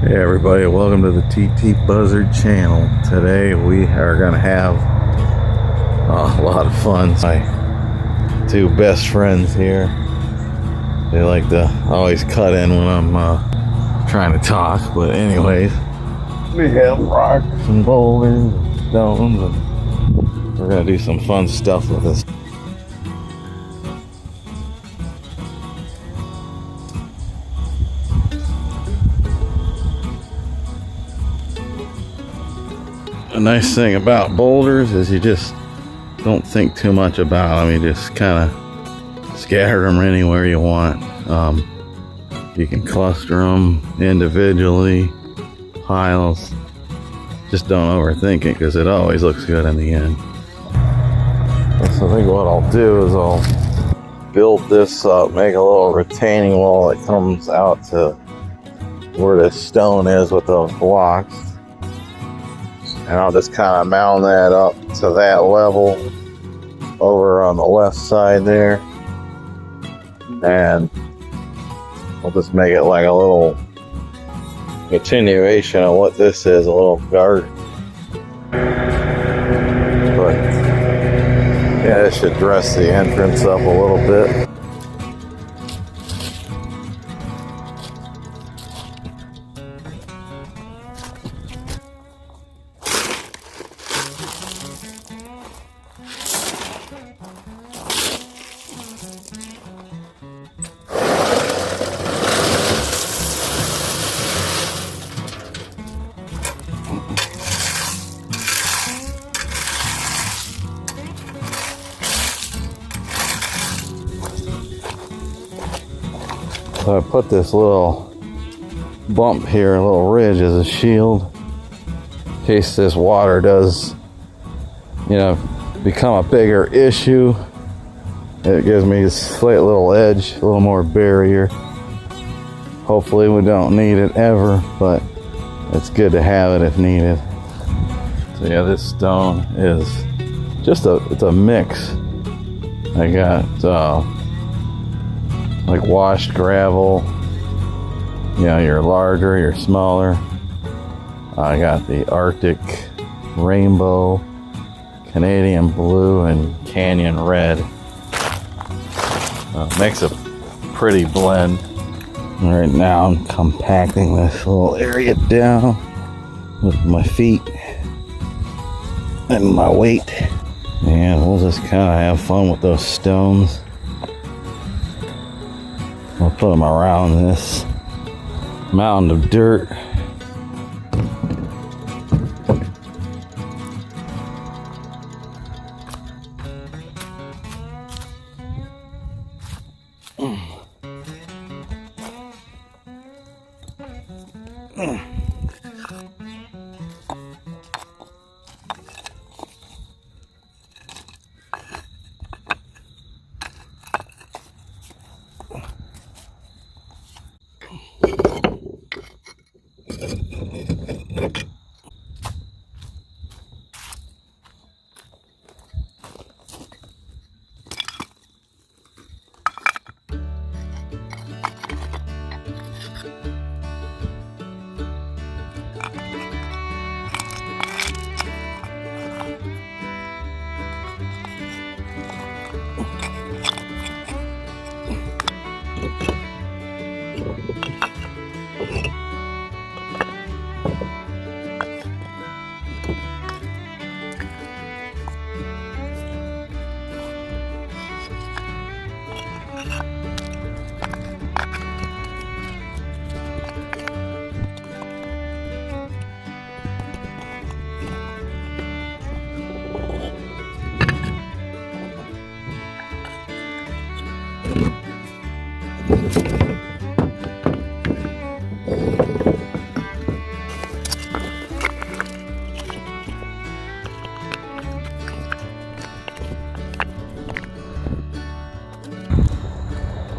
Hey everybody, welcome to the TT Buzzard channel. Today we are going to have a lot of fun. My two best friends here, they like to always cut in when I'm trying to talk, but anyways, we have rocks and boulders and stones, and we're going to do some fun stuff with this. The nice thing about boulders is you just don't think too much about them. You just kind of scatter them anywhere you want. You can cluster them individually, piles. Just don't overthink it because it always looks good in the end. So I think what I'll do is I'll build this up, make a little retaining wall that comes out to where the stone is with those blocks. And I'll just kind of mound that up to that level over on the left side there. And we'll just make it like a little continuation of what this is, a little garden. But yeah, this should dress the entrance up a little bit. So I put this little bump here, a little ridge as a shield in case this water does, become a bigger issue. It gives me a slight little edge, a little more barrier. Hopefully we don't need it ever, but it's good to have it if needed. So yeah, this stone is just it's a mix. I got like washed gravel, your larger, your smaller. I got the Arctic rainbow, Canadian blue, and Canyon red. Makes a pretty blend. Right now I'm compacting this little area down with my feet and my weight. And we'll just kind of have fun with those stones. I'll put them around this mound of dirt.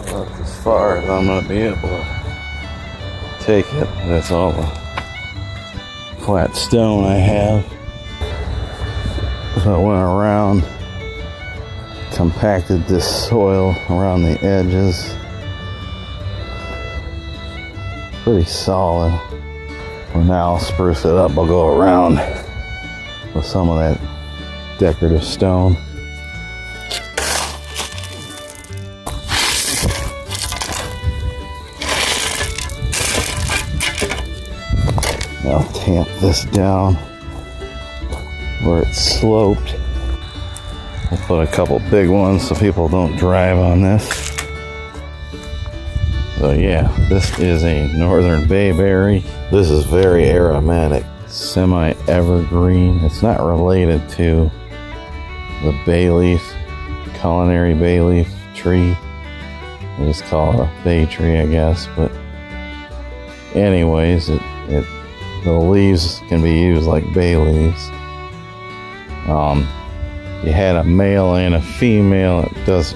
That's as far as I'm going to be able to take it. That's all the flat stone I have. So I went around, compacted this soil around the edges. Pretty solid. For now, I'll spruce it up. I'll go around with some of that decorative stone. I'll tamp this down where it's sloped. We'll put a couple big ones so people don't drive on this. So yeah, this is a northern bayberry. This is very aromatic, semi-evergreen. It's not related to the bay leaf, culinary bay leaf tree. They just call it a bay tree, I guess. But anyways, the leaves can be used like bay leaves. You had a male and a female. It does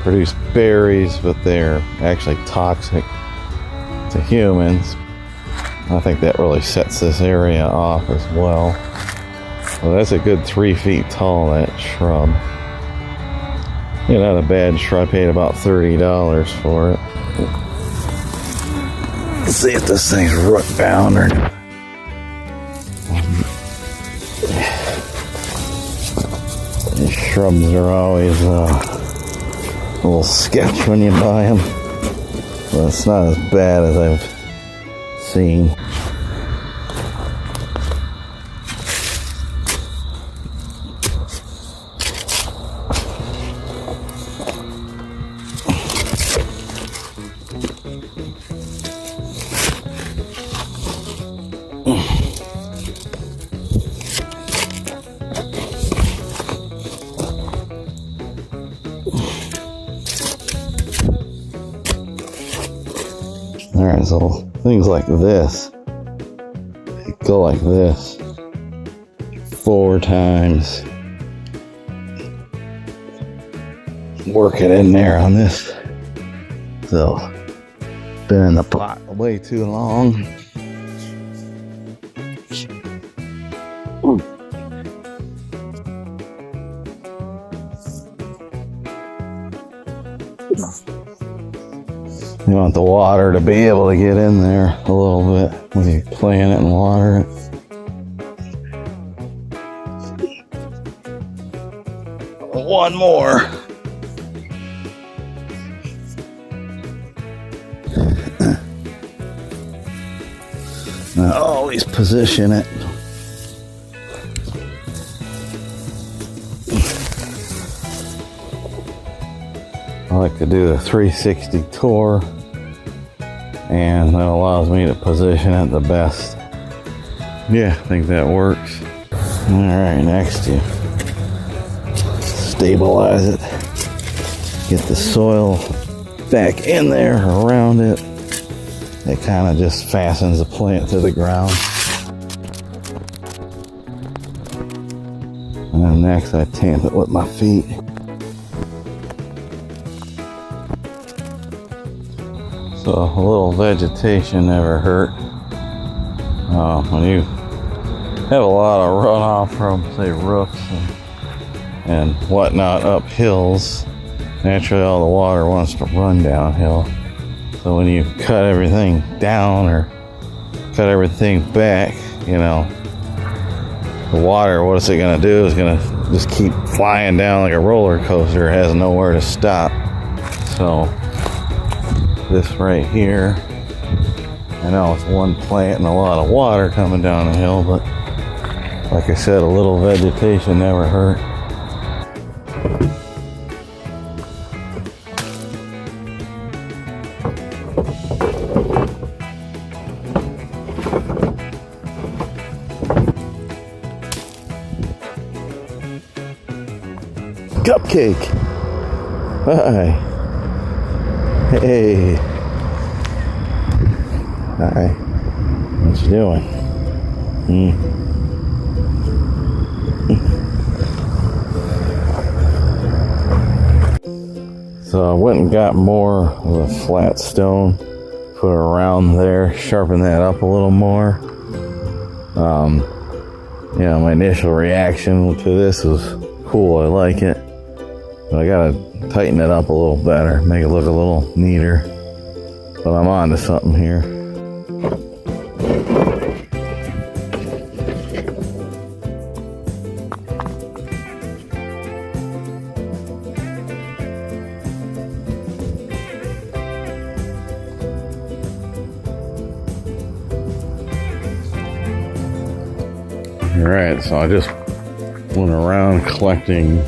produce berries, but they're actually toxic to humans. I think that really sets this area off as well. Well, that's a good 3 feet tall, that shrub. Yeah, not a bad shrub. I paid about $30 for it. Let's see if this thing's root bound or not. These shrubs are always a little sketch when you buy them, but it's not as bad as I've seen. Alright, so things like this go like this 4 times. Work it in there on this. So, been in the pot way too long. You want the water to be able to get in there a little bit when you plant it and water it. One more. Now always position it. I like to do the 360 tour, and that allows me to position it the best. Yeah, I think that works. Alright, next you stabilize it. Get the soil back in there around it. It kind of just fastens the plant to the ground. And then next I tamp it with my feet. So a little vegetation never hurt. When you have a lot of runoff from, say, roofs and whatnot up hills, naturally all the water wants to run downhill. So when you cut everything down or cut everything back, you know, the water, what is it going to do? Is going to just keep flying down like a roller coaster. It has nowhere to stop. So this right here, I know it's one plant and a lot of water coming down the hill, but like I said, a little vegetation never hurt. Cupcake! Hi! Hey! Hi. What you doing? So I went and got more of a flat stone, put it around there, sharpen that up a little more. Yeah, my initial reaction to this was cool, I like it. But I gotta tighten it up a little better, make it look a little neater. But I'm on to something here. Alright, so I just went around collecting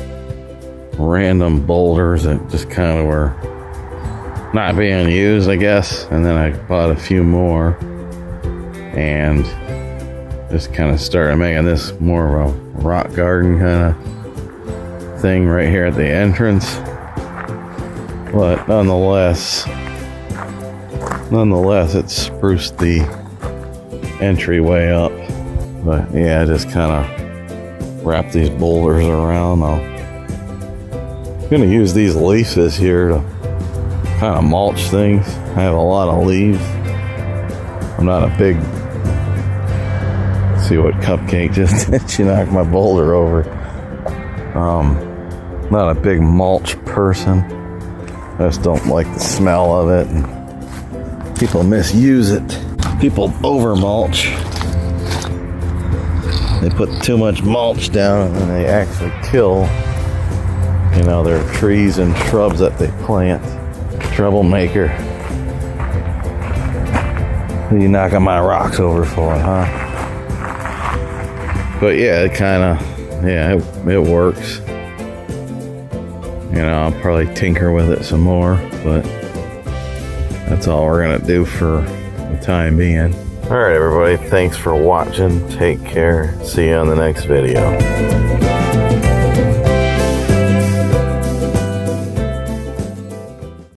random boulders that just kind of were not being used, I guess. And then I bought a few more and just kind of started making this more of a rock garden kind of thing right here at the entrance. But nonetheless, it spruced the entryway up. But yeah, I just kind of wrap these boulders around. I'm gonna use these leaves this year to kind of mulch things. I have a lot of leaves. I'm not a big, see what Cupcake just did. She knocked my boulder over. Not a big mulch person. I just don't like the smell of it, and people misuse it. People over mulch. They put too much mulch down and they actually kill, you know, their trees and shrubs that they plant. Troublemaker. Who you knocking my rocks over for, huh? But yeah, it kind of, yeah, it works. You know, I'll probably tinker with it some more, but that's all we're gonna do for the time being. All right, everybody, thanks for watching. Take care. See you on the next video.